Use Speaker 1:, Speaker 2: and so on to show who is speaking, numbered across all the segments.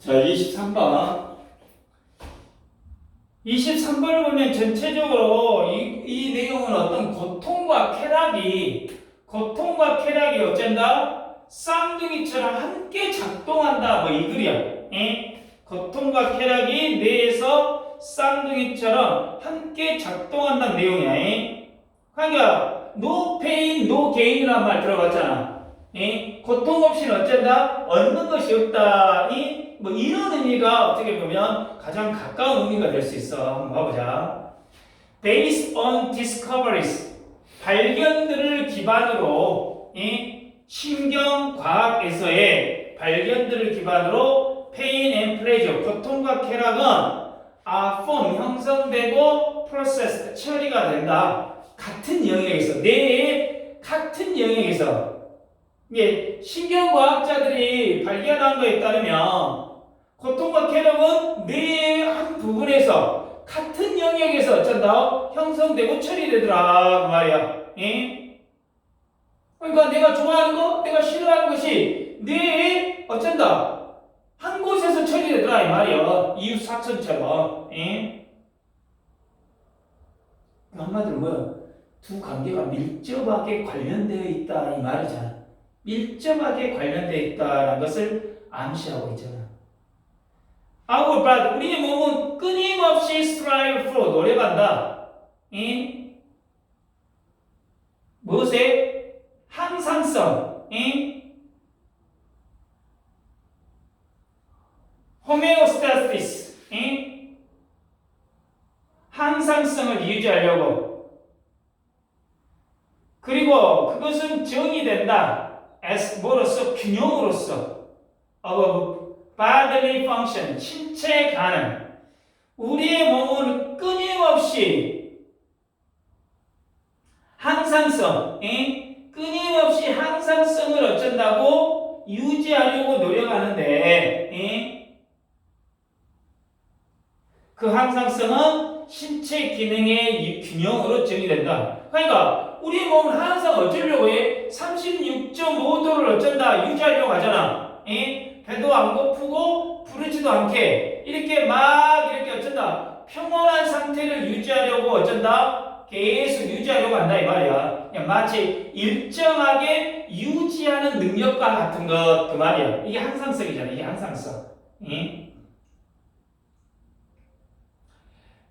Speaker 1: 자, 23번. 23번을 보면 전체적으로 이 내용은 어떤 고통과 쾌락이 어쩐다? 쌍둥이처럼 함께 작동한다. 뭐 이 글이야. 고통과 쾌락이 뇌에서 쌍둥이처럼 함께 작동한다는 내용이야. 그러니까 no pain, no gain이라는 말 들어봤잖아. 고통 없이는 어쩐다? 얻는 것이 없다. 뭐 이런 의미가 어떻게 보면 가장 가까운 의미가 될 수 있어. 한번 봐보자. Based on discoveries, 발견들을 기반으로 신경과학에서의 발견들을 기반으로 pain and pleasure, 고통과 쾌락은 form, 형성되고 processed, 처리가 된다. 같은 영역에서, 뇌의 같은 영역에서. 이게 신경과학자들이 발견한 거에 따르면 고통과 쾌락은 뇌의 한 부분에서 같은 영역에서 어쩐다? 형성되고 처리되더라 그 말이야. 그러니까 내가 좋아하는 거, 내가 싫어하는 것이 뇌에 어쩐다? 한 곳에서 처리되더라 이 말이야. 이웃사촌처럼. 한마디로 뭐야? 두 관계가 밀접하게 관련되어 있다 이 말이잖아. 밀접하게 관련되어 있다는 것을 암시하고 있잖아. Our body, 우리의 몸은 끊임없이 strive for, 노력한다. 무엇에? 항상성. homeostasis. 항상성을 유지하려고. 그리고 그것은 정의된다. as 뭐로서? 균형으로서. bodily function, 신체 가능. 우리의 몸은 끊임없이 항상성, 끊임없이 항상성을 어쩐다고? 유지하려고 노력하는데, 그 항상성은 신체 기능의 균형으로 정의된다. 그러니까 우리 몸은 항상 어쩌려고 해? 36.5도를 어쩐다? 유지하려고 하잖아. 배도 안 고프고 부르지도 않게 이렇게 어쩐다? 평온한 상태를 유지하려고 어쩐다? 계속 유지하려고 한다 이 말이야. 그냥 마치 일정하게 유지하는 능력과 같은 것 그 말이야. 이게 항상성이잖아. 이게 항상성.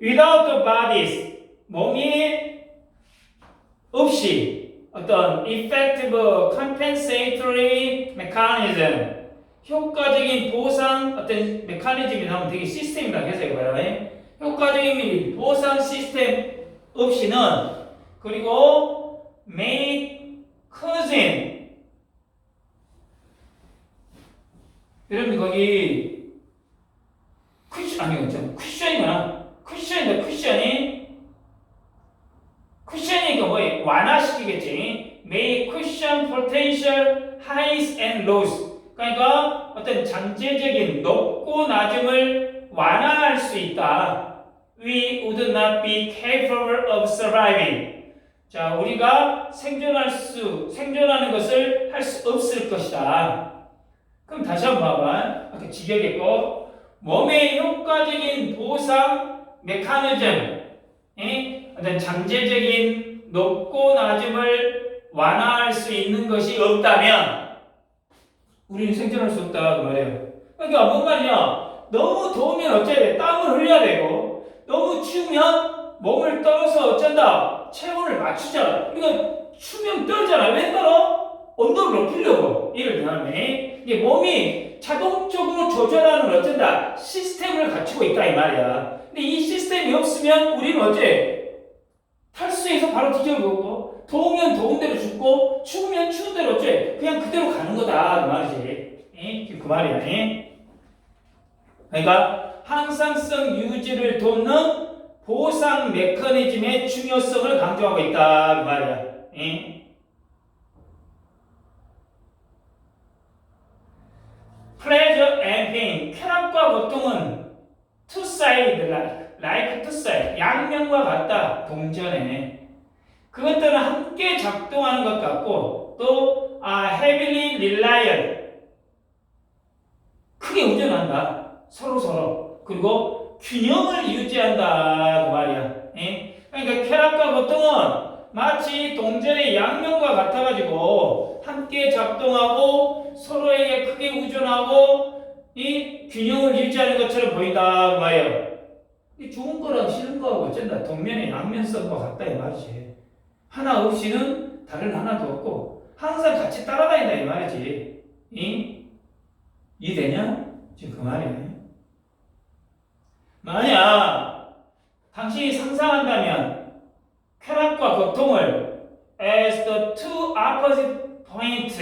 Speaker 1: Without the bodies, 몸이 없이 어떤 effective compensatory mechanism, 효과적인 보상 어떤 메커니즘이 나오면 되게 시스템이라고 해서 이거예요. 효과적인 보상 시스템 없이는 그리고 make cousin 여러분 거기 쿠션이구나. 쿠션이니까 뭐예요? 완화시키겠지. May cushion potential highs and lows. 그러니까 어떤 잠재적인 높고 낮음을 완화할 수 있다. We would not be capable of surviving. 자, 우리가 생존하는 것을 할 수 없을 것이다. 그럼 다시 한번 봐봐. 아까 직역했고, 몸의 효과적인 보상 메커니즘, 어떤 잠재적인 높고 낮음을 완화할 수 있는 것이 없다면 우리는 생존할 수 없다 그 말이에요. 그러니까 뭔 말이냐? 너무 더우면 어째야 돼? 땀을 흘려야 되고, 너무 추우면 몸을 떨어서 어쩐다? 체온을 맞추잖아. 그러니까 추우면 떨잖아. 왜 떨어? 온도를 높이려고. 예를 들면 이게 몸이 자동적으로 조절하는 어쩐다? 시스템을 갖추고 있다 이 말이야. 근데 이 시스템이 없으면 우리는 어째? 탈수해서 바로 뒤져보고, 더우면 더운 대로 죽고, 추우면 추운 대로 어째? 그냥 그대로 가는 거다 그 말이지. 그 말이야. 그러니까 항상성 유지를 돕는 보상 메커니즘의 중요성을 강조하고 있다 그 말이야. Pleasure and pain, 쾌락과 고통은 two side like two side, 양면과 같다, 동전에. 그것들은 함께 작동하는 것 같고, 또 heavily reliant, 크게 의존한다. 서로 그리고 균형을 유지한다 그 말이야. 예? 그러니까 쾌락과 고통은 마치 동전의 양면과 같아가지고 함께 작동하고 서로에게 크게 의존하고 이 균형을 유지하는 것처럼 보인다 그 말이야. 이 좋은 거랑 싫은 거하고 어쩐다 동면의 양면성과 같다 이 말이지. 하나 없이는 다른 하나도 없고 항상 같이 따라다닌다 이 말이지. 이해되냐? 지금 그 말이네. 만약 당신이 상상한다면 쾌락과 고통을 as the two opposite points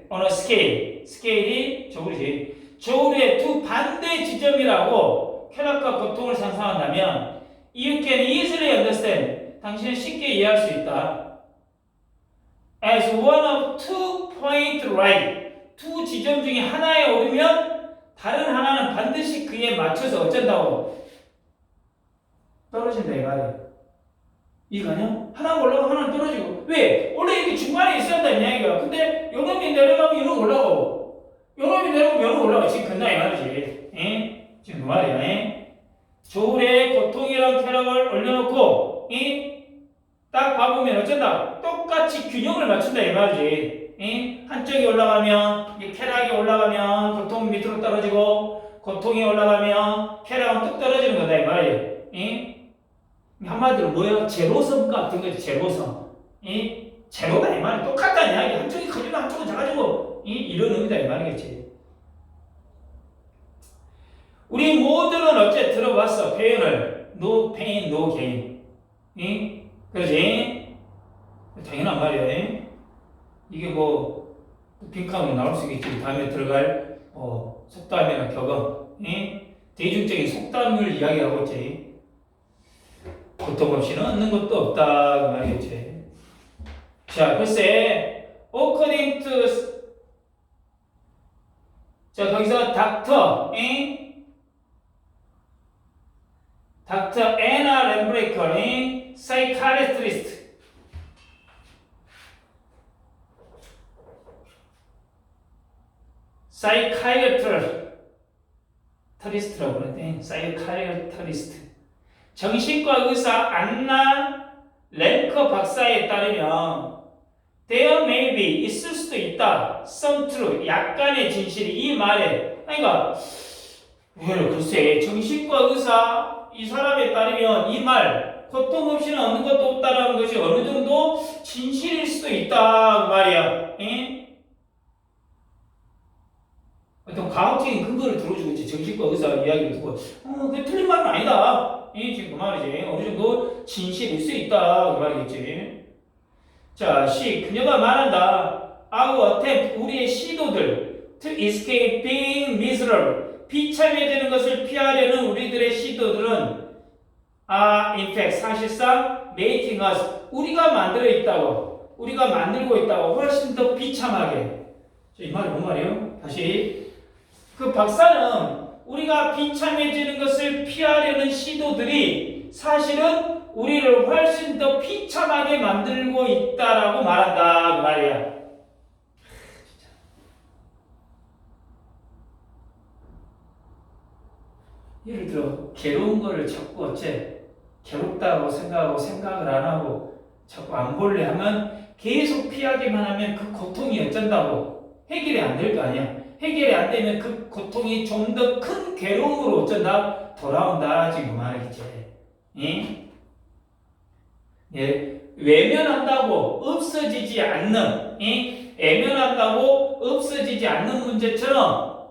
Speaker 1: on a scale, 스케일이 저울이지. 저울의 두 반대 지점이라고 쾌락과 고통을 상상한다면 you can easily understand, 당신은 쉽게 이해할 수 있다. as one of two point right, 두 지점 중에 하나에 오르면 다른 하나는 반드시 그에 맞춰서 어쩐다고 떨어진다 이 말이야. 이해가냐? 하나 올라가고 하나는 떨어지고. 왜? 원래 이렇게 중간에 있어야 한다 이 이야기야. 근데 요놈이 내려가면 요놈 올라가고 요놈이 내려가면 요놈 올라가. 지금 끝나 이 말이지. 에? 지금 그 말이야. 에? 저울에 고통이랑 쾌락을 올려놓고 딱 봐보면 어쩐다? 똑같이 균형을 맞춘다 이 말이지. 한쪽이 올라가면 쾌락이 올라가면 고통은 밑으로 떨어지고 고통이 올라가면 쾌락은 뚝 떨어지는 거다 이 말이에요. 한마디로 뭐야? 제로섬 같은 거지. 제로섬. 제로다 이 말이 똑같다 이야기. 한쪽이 커지고 한쪽은 작아지고 이런 의미다 이 말이겠지. 우리 모두는 어째 들어봤어 표현을 no pain, no gain. 그러지? 당연한 말이야. 이게 뭐 빈칸으로 나올 수 있겠지. 다음에 들어갈 속담이나 격언. 대중적인 속담을 이야기하고 있지. 고통 없이는 얻는 것도 없다 그 말이겠지. 자, 글쎄 according to 자 거기서 닥터 애나 렘브레이커 사이카리스트리스트 사이카이어트리스트라고 그러는데 사이카이어트리스트 정신과 의사 안나 랭커 박사에 따르면 there may be 있을 수도 있다 some truth 약간의 진실이 이 말에 그러니까 글쎄 정신과 의사 이 사람에 따르면 이 말 고통 없이는 얻는 것도 없다라는 것이 어느 정도 진실일 수도 있다 그 말이야. 어떤 과학적인 근거를 들어주고 있지. 정신과 의사 이야기를 듣고 그게 틀린 말은 아니다. 지금 그 말이지. 어느 정도 진실일 수 있다 그 말이겠지. 자, 그녀가 말한다. Our attempt, 우리의 시도들 to escape being miserable, 비참해지는 것을 피하려는 우리들의 시도들은 in fact, 사실상 making us, 우리가 만들고 있다고 훨씬 더 비참하게. 이 말이 뭔 말이에요? 다시 그 박사는 우리가 비참해지는 것을 피하려는 시도들이 사실은 우리를 훨씬 더 비참하게 만들고 있다라고 말한다 그 말이야. 예를 들어 괴로운 거를 자꾸 괴롭다고 생각하고 생각을 안 하고 자꾸 안 볼래 하면 계속 피하기만 하면 그 고통이 어쩐다고 해결이 안 될 거 아니야. 해결이 안 되면 그 고통이 좀 더 큰 괴로움으로 어쩐다? 돌아온다. 지금 그 말이겠지. 외면한다고 없어지지 않는, 외면한다고 없어지지 않는 문제처럼,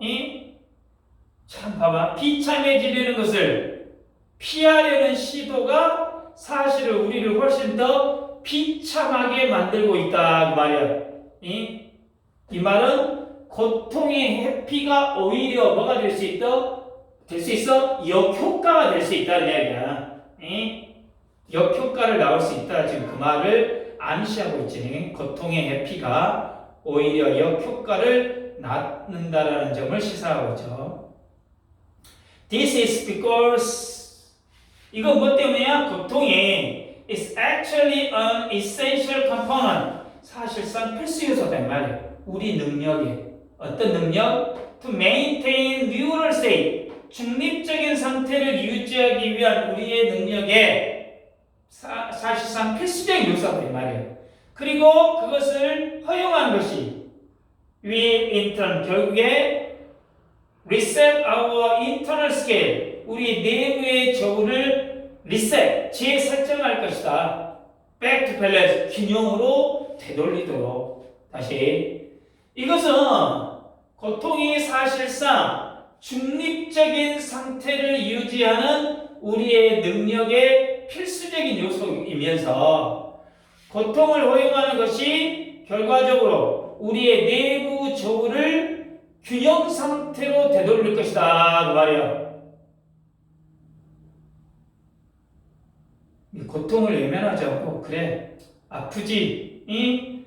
Speaker 1: 참 봐봐. 비참해지려는 것을 피하려는 시도가 사실은 우리를 훨씬 더 비참하게 만들고 있다. 그 말이야. 이 말은 고통의 회피가 오히려 뭐가 될 수 있어? 역효과가 될 수 있다는 이야기야. 역효과를 나올 수 있다. 지금 그 말을 암시하고 있지. 고통의 회피가 오히려 역효과를 낳는다라는 점을 시사하고 있죠. This is because 이건 뭐 때문이야? 고통이 is actually an essential component. 사실상 필수 요소다 말이야. 우리 능력에 어떤 능력? To maintain neural state. 중립적인 상태를 유지하기 위한 우리의 능력에 사실상 필수적인 요소다 이 말이에요. 그리고 그것을 허용하는 것이 will in turn 결국에 reset our internal scale 우리 내부의 저울을 리셋 재설정할 것이다. back to balance 균형으로 되돌리도록 다시 이것은 고통이 사실상 중립적인 상태를 유지하는 우리의 능력의 필수적인 요소이면서 고통을 허용하는 것이 결과적으로 우리의 내부 저울을 균형 상태로 되돌릴 것이다 그 말이야. 고통을 외면하지 않고 그래 아프지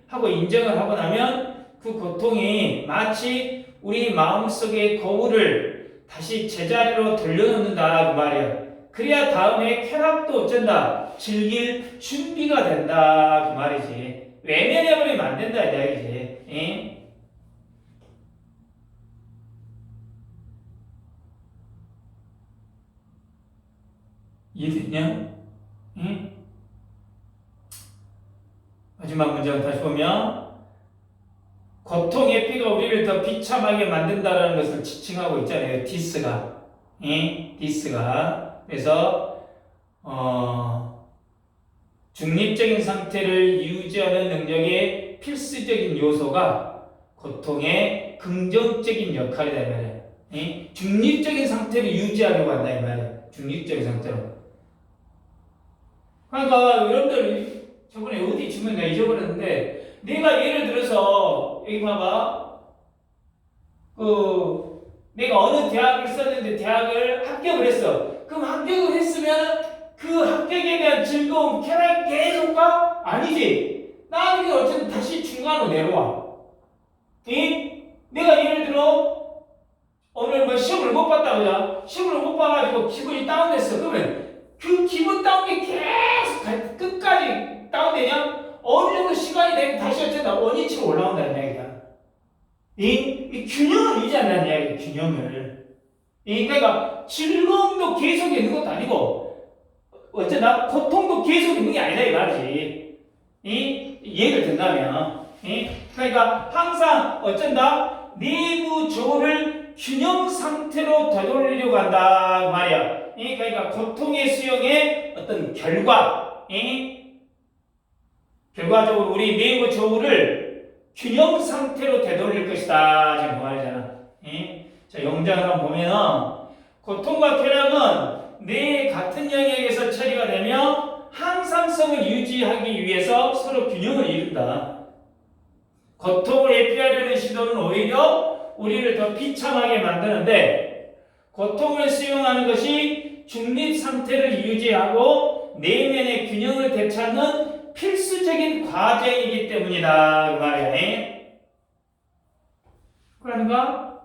Speaker 1: 하고 인정을 하고 나면 그 고통이 마치 우리 마음속의 거울을 다시 제자리로 돌려놓는다 그 말이야. 그래야 다음에 쾌락도 어쩐다 즐길 준비가 된다 그 말이지. 외면해버리면 안 된다 이 이야기지. 이해됐냐? 마지막 문장 다시 보면 고통의 피가 우리를 더 비참하게 만든다라는 것을 지칭하고 있잖아요. 디스가. 디스가. 그래서 중립적인 상태를 유지하는 능력의 필수적인 요소가 고통의 긍정적인 역할이다 이 말이에요. 중립적인 상태를 유지하려고 한다 이 말이에요. 중립적인 상태로. 그러니까 여러분들 저번에 어디 질문 내가 잊어버렸는데 내가 예를 들어서 여기 봐봐 내가 어느 대학을 썼는데 대학을 합격을 했어. 그럼 합격을 했으면 그 합격에 대한 즐거움 쾌락이 계속 가? 아니지. 나중에 어쨌든 다시 중간으로 내려와. 내가 예를 들어 오늘 뭐 시험을 못 봤다 그러자. 시험을 못 봐가지고 기분이 다운됐어. 그러면 그 기분 다운이 계속 끝까지 다운되냐? 어느 정도 시간이 되면 다시 어쨌든 원위치로 올라온다는 이야기야. 이 균형을 유지한다는 이야기야. 균형을. 그러니까 즐거움도 계속 있는 것도 아니고 어쩌나 고통도 계속 있는 게 아니다 이 말이지. 이해를 된다면. 그러니까 항상 어쩐다 내부 저울을 균형 상태로 되돌리려고 한다 그 말이야. 그러니까 고통의 수용의 어떤 결과적으로 우리 내부 저울을 균형 상태로 되돌릴 것이다 지금 그 말이잖아. 자 영장을 한번 보면은 고통과 쾌락은 뇌의 같은 영역에서 처리가 되며 항상성을 유지하기 위해서 서로 균형을 이룬다. 고통을 회피하려는 시도는 오히려 우리를 더 비참하게 만드는데 고통을 수용하는 것이 중립 상태를 유지하고 내면의 균형을 되찾는 필수적인 과정이기 때문이다 그 말이야. 그러니까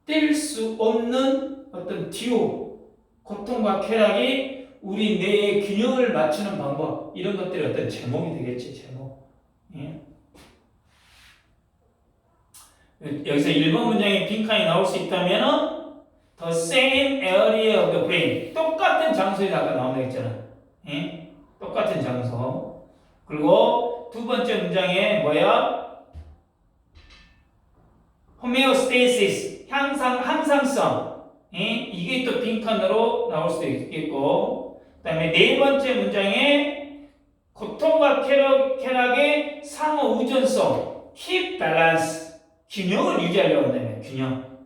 Speaker 1: 뗄 수 없는 어떤 듀오 고통과 쾌락이 우리 뇌의 균형을 맞추는 방법 이런 것들이 어떤 제목이 되겠지 제목. 여기서 1번 문장에 빈칸이 나올 수 있다면 the same area of the brain 똑같은 장소에 아까 나온다 했잖아. 똑같은 장소. 그리고 두 번째 문장에 뭐야? homeostasis 항상성. 이게 또 빈칸으로 나올 수도 있겠고 그 다음에 네 번째 문장에 고통과 쾌락의 상호 우전성 keep balance 균형을 유지하려고 한다면 균형.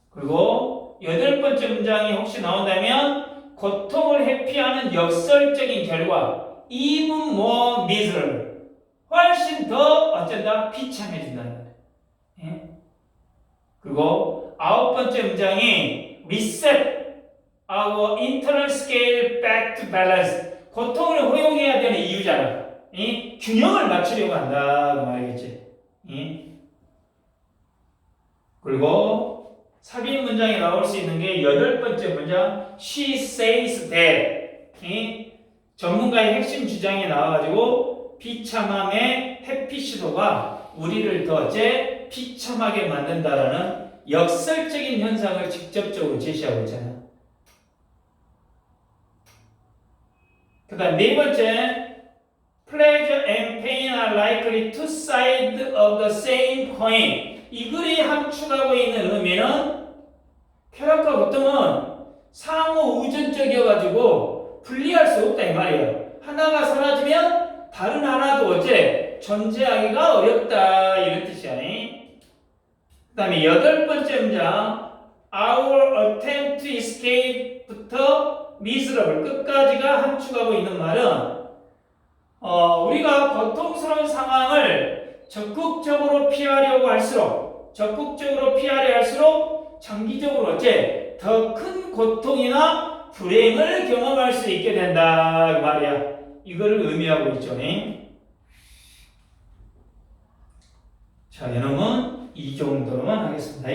Speaker 1: 그리고 여덟 번째 문장이 혹시 나온다면 고통을 회피하는 역설적인 결과 even more miserable 훨씬 더 어쩐다 비참해진다는 거예요. 그리고 아홉 번째 문장이 reset our internal scale back to balance 고통을 허용해야 되는 이유잖아. 균형을 맞추려고 한다 그 말이겠지. 그리고 삽입 문장에 나올 수 있는 게 여덟 번째 문장 she says that 전문가의 핵심 주장에 나와가지고 비참함의 회피 시도가 우리를 더 비참하게 만든다라는 역설적인 현상을 직접적으로 제시하고 있잖아. 그 다음 네 번째, pleasure and pain are likely two sides of the same coin. 이 글이 함축하고 있는 의미는 쾌락과 고통은 상호 우전적이어가지고 분리할 수 없다 이 말이에요. 하나가 사라지면 다른 하나도 어째 존재하기가 어렵다 이런 뜻이야. 그 다음에 여덟 번째 문장, our attempt to escape부터 miserable 끝까지가 함축하고 있는 말은 우리가 고통스러운 상황을 적극적으로 피하려 할수록 장기적으로 어째 더 큰 고통이나 불행을 경험할 수 있게 된다 그 말이야. 이거를 의미하고 있죠. 자, 여러분 이 정도로만 하겠습니다.